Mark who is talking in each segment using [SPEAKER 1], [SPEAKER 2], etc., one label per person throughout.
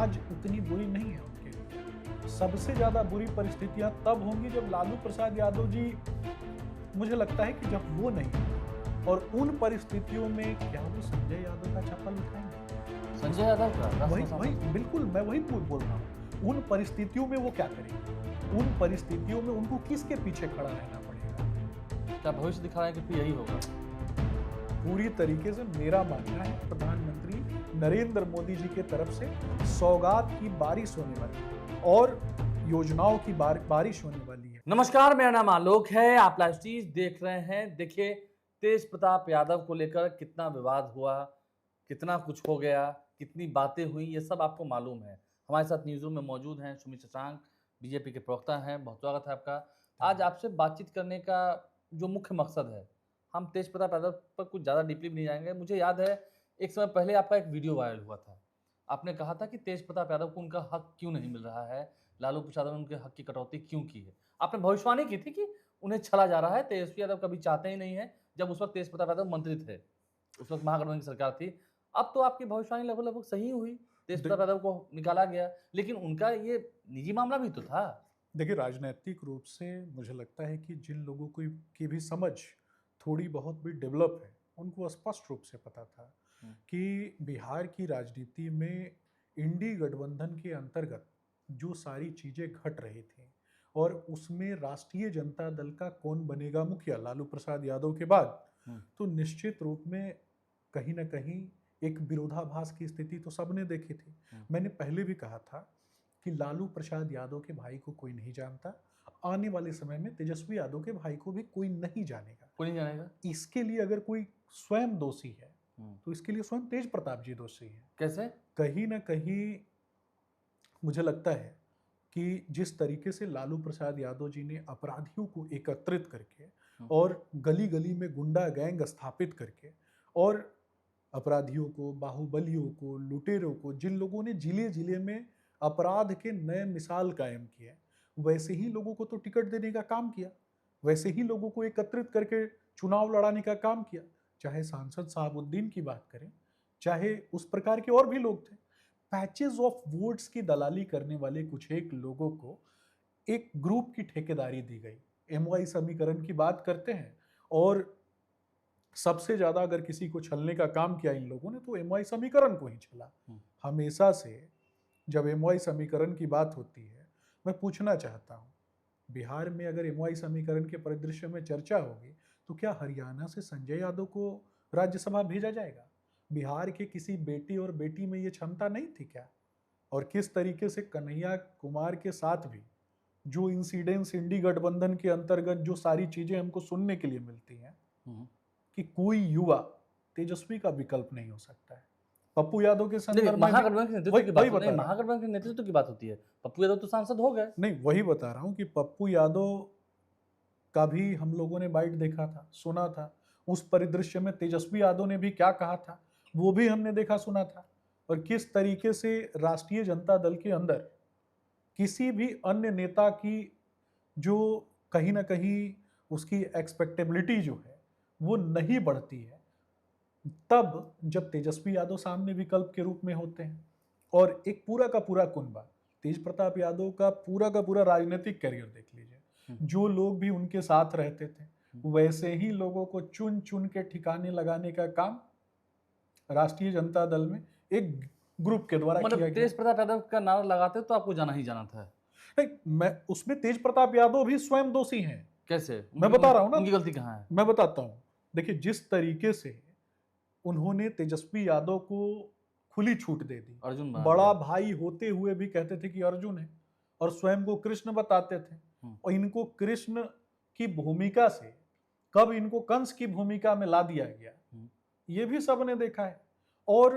[SPEAKER 1] आज उतनी बुरी नहीं है उनके लिए। सबसे ज्यादा बुरी परिस्थितियां तब होंगी जब लालू प्रसाद यादव जी, मुझे लगता है कि जब वो नहीं, और उन परिस्थितियों में क्या वो संजय यादव का चप्पल उठाएंगे?
[SPEAKER 2] संजय यादव का
[SPEAKER 1] वही बिल्कुल, मैं वही बोल रहा हूँ। उन परिस्थितियों में वो क्या करेंगे? उन परिस्थितियों में उनको किसके पीछे खड़ा रहना पड़ेगा?
[SPEAKER 2] क्या भविष्य दिखा रहे हैं कि यही होगा?
[SPEAKER 1] पूरी तरीके से मेरा मानना है प्रधानमंत्री नरेंद्र मोदी जी के तरफ से सौगात की बारिश होने वाली है और योजनाओं की बारिश होने वाली है।
[SPEAKER 2] नमस्कार, मेरा नाम आलोक है। आप लाइव स्ट्रीज देख रहे हैं। देखिए, तेज प्रताप यादव को लेकर कितना विवाद हुआ, कितना कुछ हो गया, कितनी बातें हुई, ये सब आपको मालूम है। हमारे साथ न्यूज़रूम में मौजूद हैं सुमित शशांक, बीजेपी के प्रवक्ता हैं। बहुत स्वागत है आपका। आज आपसे बातचीत करने का जो मुख्य मकसद है, हम तेज प्रताप यादव पर कुछ ज़्यादा डीपली नहीं जाएंगे। मुझे याद है एक समय पहले आपका एक वीडियो वायरल हुआ था। आपने कहा था कि तेज प्रताप यादव को उनका हक क्यों नहीं मिल रहा है, लालू प्रसाद ने उनके हक की कटौती क्यों की है। आपने भविष्यवाणी की थी कि उन्हें छला जा रहा है, तेजस्वी यादव कभी चाहते ही नहीं है, जब उस वक्त तेज प्रताप यादव मंत्री थे, उस वक्त महागठबंधन की सरकार थी। अब तो आपकी भविष्यवाणी लगभग लगभग सही हुई, तेज प्रताप यादव को निकाला गया, लेकिन उनका ये निजी मामला भी तो था।
[SPEAKER 1] देखिए, राजनीतिक रूप से मुझे लगता है कि जिन लोगों को की भी समझ थोड़ी बहुत भी डेवलप है, उनको स्पष्ट रूप से पता था कि बिहार की राजनीति में इंडी गठबंधन के अंतर्गत जो सारी चीज़ें घट रही थी और उसमें राष्ट्रीय जनता दल का कौन बनेगा मुखिया लालू प्रसाद यादव के बाद, तो निश्चित रूप में कहीं ना कहीं एक विरोधाभास की स्थिति तो सबने देखी थी। मैंने पहले भी कहा था कि लालू प्रसाद यादव के भाई को कोई नहीं जानता, आने वाले समय में तेजस्वी यादव के भाई को भी कोई नहीं जानेगा।
[SPEAKER 2] कोई नहीं जानेगा।
[SPEAKER 1] इसके लिए अगर कोई स्वयं दोषी है तो इसके लिए स्वयं तेज प्रताप जी दोषी है।
[SPEAKER 2] कैसे?
[SPEAKER 1] कहीं ना कहीं मुझे लगता है कि जिस तरीके से लालू प्रसाद यादव जी ने अपराधियों को एकत्रित करके और गली गली में गुंडा गैंग स्थापित करके और अपराधियों को, बाहुबलियों को, लुटेरों को, जिन लोगों ने जिले जिले में अपराध के नए मिसाल कायम किए, वैसे ही लोगों को तो टिकट देने का काम किया, वैसे ही लोगों को एकत्रित करके चुनाव लड़ाने का काम किया। चाहे सांसद साहबुद्दीन की बात करें, चाहे उस प्रकार के और भी लोग थे। पैचेस ऑफ वोट्स की दलाली करने वाले कुछ एक लोगों को एक ग्रुप की ठेकेदारी दी गई। एमवाई समीकरण की बात करते हैं और सबसे ज्यादा अगर किसी को छलने का काम किया इन लोगों ने तो एमवाई समीकरण को ही छला। हमेशा से जब एमवाई समीकरण की बात होती है, मैं पूछना चाहता हूं, बिहार में अगर एमवाई समीकरण के परिदृश्य में चर्चा होगी तो क्या हरियाणा से संजय यादव को राज्यसभा भेजा जाएगा? बिहार के किसी बेटी और बेटी में ये क्षमता नहीं थी क्या? और किस तरीके से कन्हैया कुमार के साथ भी जो इंसिडेंट्स इंडी गठबंधन के अंतर्गत जो सारी चीजें हमको सुनने के लिए मिलती हैं कि कोई युवा तेजस्वी का विकल्प नहीं हो सकता है। पप्पू यादव के संदर्भ में
[SPEAKER 2] महागठबंधन के नेतृत्व की बात होती है, महागठबंधन के नेतृत्व की बात होती है। पप्पू यादव तो सांसद हो गए।
[SPEAKER 1] नहीं, वही बता रहा हूं कि पप्पू यादव का भी हम लोगों ने बाइट देखा था, सुना था। उस परिदृश्य में तेजस्वी यादव ने भी क्या कहा था वो भी हमने देखा सुना था। और किस तरीके से राष्ट्रीय जनता दल के अंदर किसी भी अन्य नेता की जो कहीं ना कहीं उसकी एक्सपेक्टेबिलिटी जो है वो नहीं बढ़ती है तब जब तेजस्वी यादव सामने विकल्प के रूप में होते हैं। और एक पूरा का पूरा कुनबा, तेज प्रताप यादव का पूरा राजनीतिक करियर देख लीजिए, जो लोग भी उनके साथ रहते थे वैसे ही लोगों को चुन चुन के ठिकाने लगाने का काम राष्ट्रीय जनता दल में एक ग्रुप के द्वारा किया गया।
[SPEAKER 2] तेज प्रताप यादव का नारा लगाते तो आपको जाना ही जाना था।
[SPEAKER 1] नहीं, मैं उसमें तेज प्रताप यादव भी स्वयं दोषी हैं।
[SPEAKER 2] कैसे?
[SPEAKER 1] मैं बता रहा हूं ना,
[SPEAKER 2] उनकी गलती कहां है?
[SPEAKER 1] मैं बताता हूं। देखिए, जिस तरीके से उन्होंने तेजस्वी यादव को खुली छूट दे दी,
[SPEAKER 2] अर्जुन
[SPEAKER 1] बड़ा भाई होते हुए भी कहते थे कि अर्जुन है और स्वयं को कृष्ण बताते थे। और इनको कृष्ण की भूमिका से कब इनको कंस की भूमिका में ला दिया गया ये भी सबने देखा है। और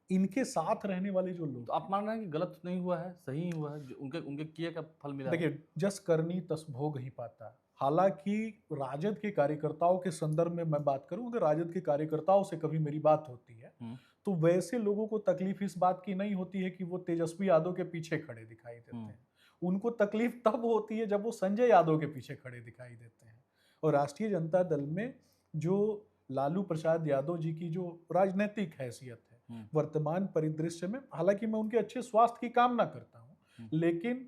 [SPEAKER 1] इनके साथ रहने वाले जो लोग,
[SPEAKER 2] तो आप मान रहे हैं कि गलत नहीं हुआ है, सही हुआ है, जो उनके किए का फल मिला?
[SPEAKER 1] देखिए, जस करनी तस भोग ही पाता। हालांकि राजद के कार्यकर्ताओं के संदर्भ में मैं बात करूं, अगर राजद के कार्यकर्ताओं से कभी मेरी बात होती है तो वैसे लोगों को तकलीफ इस बात की नहीं होती है कि वो तेजस्वी यादव के पीछे खड़े दिखाई देते हैं। उनको तकलीफ तब होती है जब वो संजय यादव के पीछे खड़े दिखाई देते हैं। और राष्ट्रीय जनता दल में जो लालू प्रसाद यादव जी की जो राजनीतिक हैसियत है वर्तमान परिदृश्य में, हालांकि मैं उनके अच्छे स्वास्थ्य की कामना करता हूँ, लेकिन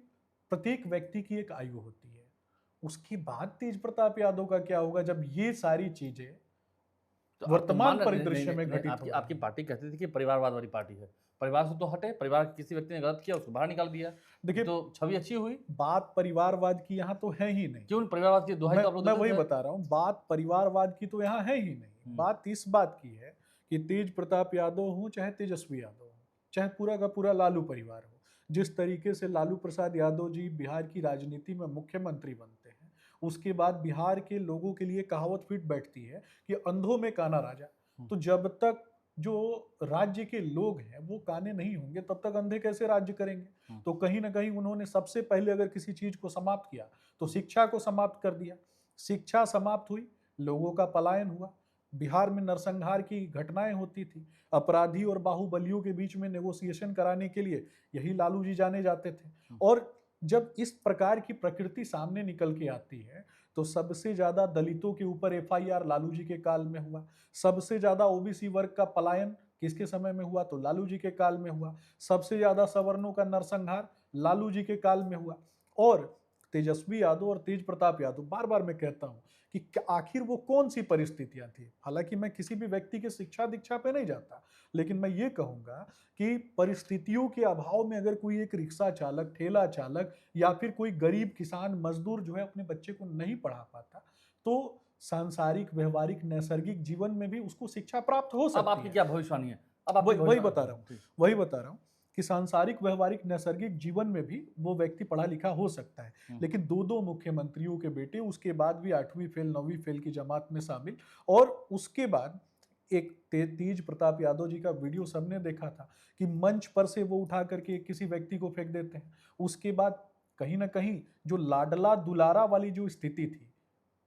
[SPEAKER 1] प्रत्येक व्यक्ति की एक आयु होती है। उसके बाद तेज प्रताप यादव का क्या होगा जब ये सारी चीजें
[SPEAKER 2] तो आप तो
[SPEAKER 1] वर्तमान
[SPEAKER 2] मान रहे नहीं,
[SPEAKER 1] परिदृश्य
[SPEAKER 2] नहीं,
[SPEAKER 1] में
[SPEAKER 2] नहीं,
[SPEAKER 1] घटित हो
[SPEAKER 2] आपकी
[SPEAKER 1] रही
[SPEAKER 2] आपकी
[SPEAKER 1] हैं।
[SPEAKER 2] पार्टी कहती थी कि परिवारवाद वाली पार्टी है। परिवार से तो हटे, परिवार के किसी व्यक्ति ने गलत किया उसको बाहर निकाल दिया।
[SPEAKER 1] देखिए,
[SPEAKER 2] तो छवि अच्छी हुई।
[SPEAKER 1] बात परिवारवाद की यहाँ तो है ही नहीं।
[SPEAKER 2] क्यों परिवारवाद की दुहाई
[SPEAKER 1] मैं
[SPEAKER 2] तो आप लोग
[SPEAKER 1] मैं
[SPEAKER 2] देते
[SPEAKER 1] वही
[SPEAKER 2] थे।
[SPEAKER 1] बता रहा हूँ, बात परिवारवाद की तो यहाँ है ही नहीं। बात इस बात की है कि तेज प्रताप यादव हो चाहे तेजस्वी यादव हो, चाहे पूरा का पूरा लालू परिवार हो, जिस तरीके से लालू प्रसाद यादव जी बिहार की राजनीति में मुख्यमंत्री बनते हैं, उसके बाद बिहार के लोगों के लिए कहावत फिट बैठती है कि अंधों में काना राजा। तो जब तक जो राज्य के लोग हैं वो काने नहीं होंगे तब तक अंधे कैसे राज्य करेंगे। तो कहीं ना कहीं उन्होंने सबसे पहले अगर किसी चीज को समाप्त किया तो शिक्षा को समाप्त कर दिया। शिक्षा समाप्त हुई, लोगों का पलायन हुआ, बिहार में नरसंहार की घटनाएं होती थी, अपराधी और बाहुबलियों के बीच में नेगोशिएशन कराने के लिए यही लालू जी जाने जाते थे। और जब इस प्रकार की प्रकृति सामने निकल के आती है तो सबसे ज्यादा दलितों के ऊपर एफआईआर लालू जी के काल में हुआ, सबसे ज्यादा ओबीसी वर्ग का पलायन किसके समय में हुआ तो लालू जी के काल में हुआ, सबसे ज्यादा सवर्णों का नरसंहार लालू जी के काल में हुआ। और तेजस्वी यादव और तेज प्रताप यादव, बार बार मैं कहता हूं कि आखिर वो कौन सी परिस्थितियां थी। हालांकि मैं किसी भी व्यक्ति के शिक्षा दीक्षा पे नहीं जाता, लेकिन मैं ये कहूंगा कि परिस्थितियों के अभाव में अगर कोई एक रिक्शा चालक, ठेला चालक या फिर कोई गरीब किसान मजदूर जो है अपने बच्चे को नहीं पढ़ा पाता, तो सांसारिक व्यवहारिक नैसर्गिक जीवन में भी उसको शिक्षा प्राप्त हो
[SPEAKER 2] अब
[SPEAKER 1] सकती
[SPEAKER 2] आपकी
[SPEAKER 1] है।
[SPEAKER 2] क्या भविष्यवाणी है। अब आपकी
[SPEAKER 1] वही बता रहा हूँ,
[SPEAKER 2] भविष्यवाणी।
[SPEAKER 1] वही बता रहा हूँ कि सांसारिक व्यवहारिक नैसर्गिक जीवन में भी वो व्यक्ति पढ़ा लिखा हो सकता है। लेकिन दो दो मुख्यमंत्रियों के बेटे, उसके बाद भी 8वीं फेल 9वीं फेल की जमात में शामिल, और उसके बाद एक तेज प्रताप यादव जी का वीडियो सबने देखा था कि मंच पर से वो उठा करके किसी व्यक्ति को फेंक देते हैं। उसके बाद कहीं ना कहीं जो लाडला दुलारा वाली जो स्थिति थी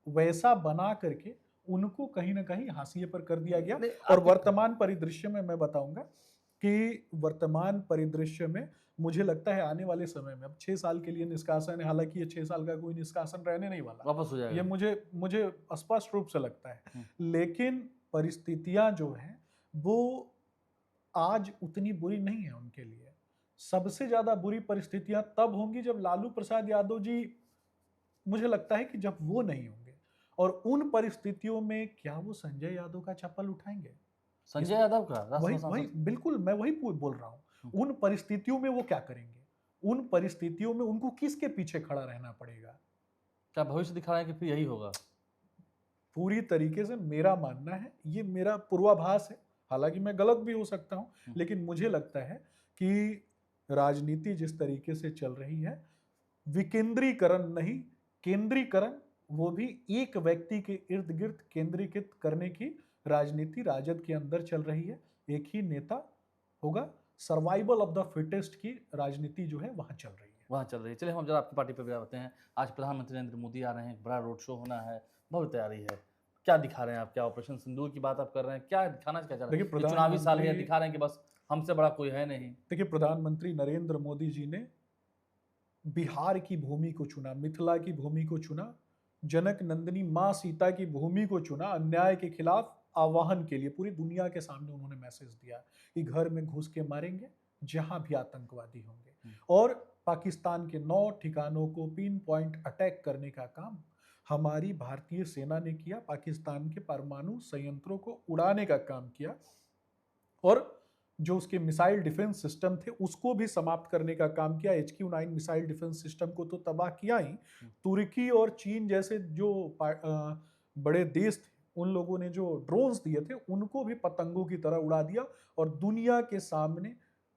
[SPEAKER 1] वैसा बना करके उनको कहीं ना कहीं हाशिए पर कर दिया गया।
[SPEAKER 2] नहीं,
[SPEAKER 1] और
[SPEAKER 2] आपकी
[SPEAKER 1] वर्तमान परिदृश्य में मैं बताऊंगा कि वर्तमान परिदृश्य में मुझे लगता है आने वाले समय में, अब 6 साल के लिए निष्कासन है, हालांकि ये 6 साल का कोई निष्कासन रहने नहीं वाला,
[SPEAKER 2] वापस हो जाएगा।
[SPEAKER 1] ये मुझे मुझे स्पष्ट रूप से लगता है। लेकिन परिस्थितियां जो हैं वो आज उतनी बुरी नहीं है उनके लिए। सबसे ज्यादा बुरी परिस्थितियां तब होंगी जब लालू प्रसाद यादव जी, मुझे लगता है कि जब वो नहीं होंगे, और उन परिस्थितियों में क्या वो संजय यादव का चप्पल उठाएंगे?
[SPEAKER 2] संजय यादव का
[SPEAKER 1] वही
[SPEAKER 2] राष्ट्रसभा
[SPEAKER 1] वही
[SPEAKER 2] सांसद।
[SPEAKER 1] बिल्कुल मैं वही बोल रहा हूँ। उन परिस्थितियों में वो क्या करेंगे? उन परिस्थितियों में उनको किसके पीछे खड़ा रहना पड़ेगा?
[SPEAKER 2] क्या भविष्य दिखा रहे हैं कि फिर यही होगा।
[SPEAKER 1] पूरी तरीके से मेरा मानना है, ये मेरा पूर्वाभास है, हालांकि मैं गलत भी हो सकता हूं, लेकिन मुझे लगता है कि राजनीति जिस तरीके से चल रही है, विकेंद्रीकरण नहीं, केंद्रीकरण, वो भी एक व्यक्ति के इर्द गिर्द केंद्रीकृत करने की राजनीति राजद के अंदर चल रही है। एक ही नेता होगा, सर्वाइवल ऑफ द फिटेस्ट की राजनीति जो है वहां चल रही है।
[SPEAKER 2] वहाँ चल रही है। चलिए हम जरा आपकी पार्टी पर भी आते हैं। आज प्रधानमंत्री नरेंद्र मोदी आ रहे हैं, एक बड़ा रोड शो होना है, बहुत तैयारी है। क्या दिखा रहे हैं आप? क्या ऑपरेशन सिंदूर की बात आप कर रहे हैं? क्या दिखाना क्या चाह रहे
[SPEAKER 1] देखिए
[SPEAKER 2] हैं? ये चुनावी साल है,
[SPEAKER 1] प्रधानमंत्री
[SPEAKER 2] दिखा रहे हैं कि बस हमसे बड़ा कोई है नहीं।
[SPEAKER 1] देखिए प्रधानमंत्री नरेंद्र मोदी जी ने बिहार की भूमि को चुना, मिथिला की भूमि को चुना, जनक नंदिनी माँ सीता की भूमि को चुना, अन्याय के खिलाफ आह्वान के लिए पूरी दुनिया के सामने उन्होंने मैसेज दिया कि घर में घुस के मारेंगे जहां भी आतंकवादी होंगे। और पाकिस्तान के 9 ठिकानों को पिन पॉइंट अटैक करने का काम हमारी भारतीय सेना ने किया, पाकिस्तान के परमाणु संयंत्रों को उड़ाने का काम किया, और जो उसके मिसाइल डिफेंस सिस्टम थे उसको भी समाप्त करने का काम किया। HQ-9 मिसाइल डिफेंस सिस्टम को तो तबाह किया ही, तुर्की और चीन जैसे जो बड़े देश थे उन लोगों ने जो ड्रोन्स दिए थे उनको भी पतंगों की तरह उड़ा दिया, और दुनिया के सामने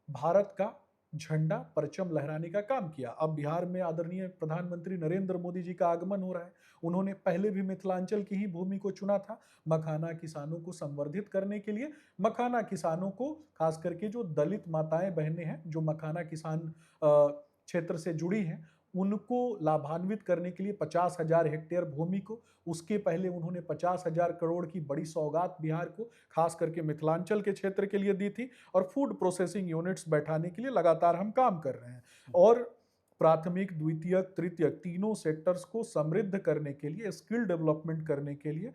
[SPEAKER 1] भारत का झंडा परचम लहराने का काम किया। अब बिहार में आदरणीय प्रधानमंत्री नरेंद्र मोदी जी का आगमन हो रहा है। उन्होंने पहले भी मिथिलांचल की ही भूमि को चुना था मखाना किसानों को संवर्धित करने के लिए। मखाना किसानों को, खास करके जो दलित माताएं बहनें हैं जो मखाना किसान क्षेत्र से जुड़ी हैं, उनको लाभान्वित करने के लिए 50,000 हेक्टेयर भूमि को, उसके पहले उन्होंने 50,000 करोड़ की बड़ी सौगात बिहार को खास करके मिथिलांचल के क्षेत्र के लिए दी थी। और फूड प्रोसेसिंग यूनिट्स बैठाने के लिए लगातार हम काम कर रहे हैं। और प्राथमिक, द्वितीयक, तृतीयक तीनों सेक्टर्स को समृद्ध करने के लिए, स्किल डेवलपमेंट करने के लिए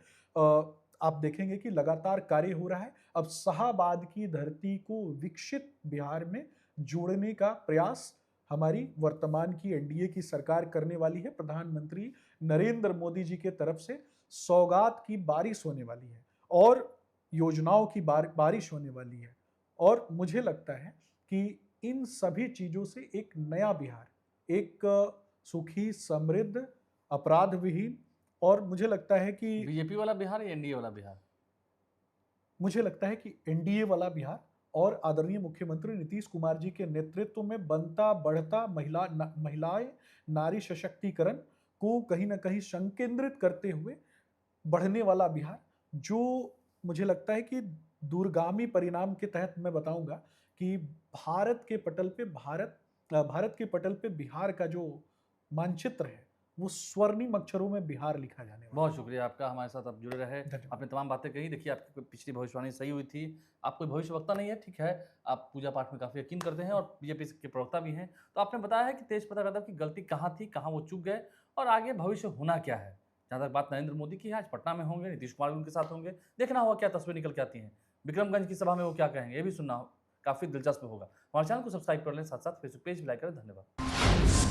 [SPEAKER 1] आप देखेंगे कि लगातार कार्य हो रहा है। अब शाहाबाद की धरती को विकसित बिहार में जोड़ने का प्रयास हमारी वर्तमान की एनडीए की सरकार करने वाली है। प्रधानमंत्री नरेंद्र मोदी जी के तरफ से सौगात की बारिश होने वाली है और योजनाओं की बारिश होने वाली है। और मुझे लगता है कि इन सभी चीजों से एक नया बिहार, एक सुखी, समृद्ध, अपराध विहीन, और मुझे लगता है कि
[SPEAKER 2] बीजेपी वाला बिहार या एनडीए वाला बिहार?
[SPEAKER 1] मुझे लगता है कि एनडीए वाला बिहार और आदरणीय मुख्यमंत्री नीतीश कुमार जी के नेतृत्व में बनता बढ़ता महिलाएं, नारी सशक्तिकरण को कहीं ना कहीं संकेंद्रित करते हुए बढ़ने वाला बिहार, जो मुझे लगता है कि दूरगामी परिणाम के तहत मैं बताऊंगा कि भारत के पटल पे बिहार का जो मानचित्र है वो स्वर्णिम अक्षरों में बिहार लिखा जाने वाला
[SPEAKER 2] बहुत
[SPEAKER 1] है।
[SPEAKER 2] शुक्रिया आपका, हमारे साथ आप जुड़े रहे,
[SPEAKER 1] धन्यवाद।
[SPEAKER 2] आपने तमाम बातें कही। देखिए, आपकी पिछली भविष्यवाणी सही हुई थी। आप कोई भविष्यवक्ता नहीं है, ठीक है, आप पूजा पाठ में काफ़ी यकीन करते हैं और बीजेपी के प्रवक्ता भी हैं। तो आपने बताया है कि तेज प्रताप यादव की गलती कहाँ थी, कहाँ वो चूक गए और आगे भविष्य होना क्या है। जहाँ तक बात नरेंद्र मोदी की है, आज पटना में होंगे, नीतीश कुमार भी उनके साथ होंगे, देखना होगा क्या तस्वीर निकल के आती हैं। विक्रमगंज की सभा में वो क्या कहेंगे, ये भी सुनना काफ़ी दिलचस्प होगा। हमारे चैनल को सब्सक्राइब कर लें, साथ साथ फेसबुक पेज भी लाइक करें। धन्यवाद।